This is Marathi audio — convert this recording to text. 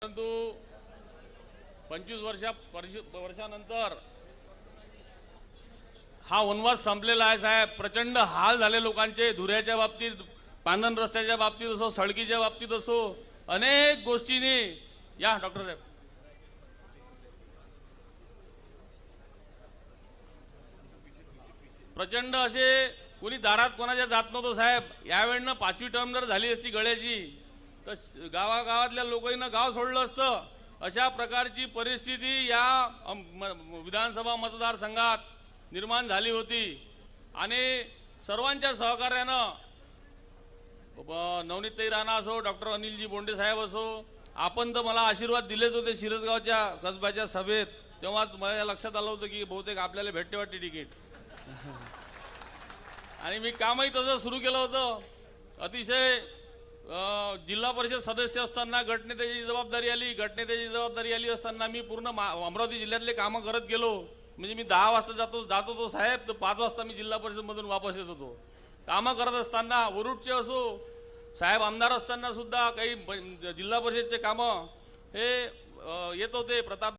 परंतु 25 वर्षानंतर हा वनवास संपलेला आहे साहेब। प्रचंड हाल झाले लोकांचे, धुऱ्याच्या बाबतीत, पांधन रस्त्याच्या बाबतीत असो, सडकीच्या बाबतीत असो, अनेक गोष्टींनी। या डॉक्टर साहेब, प्रचंड असे कोणी दारात कोणाच्या जात नव्हतं साहेब। यावेळेनं 5वी टर्म जर झाली असती गळ्याची तर गावागावातल्या लोकांना गाव सोडलं असतं। अशा प्रकारची परिस्थिती या विधानसभा मतदारसंघात निर्माण झाली होती आणि सर्वांच्या सहकार्यानं नवनीतताई राणा असो, डॉक्टर अनिलजी बोंडे साहेब असो, आपण तर मला आशीर्वाद दिलेच होते शिरसगावच्या कसब्याच्या सभेत। तेव्हाच माझ्या लक्षात आलं होतं की बहुतेक आपल्याला भेटते वाटते तिकीट आणि मी कामही तसं सुरू केलं होतं। अतिशय जिल्हा परिषद सदस्य असताना गटनेत्याची जबाबदारी आली, गटनेत्याची जबाबदारी आली असताना मी पूर्ण अमरावती जिल्ह्यातले कामं करत गेलो। म्हणजे मी 10 वाजता जात होतो साहेब, तर 5 वाजता मी जिल्हा परिषदमधून वापस येत होतो। कामं करत असताना वरुडचे असो, साहेब आमदार असताना सुद्धा काही जिल्हा परिषदचे कामं हे येत होते। प्रताप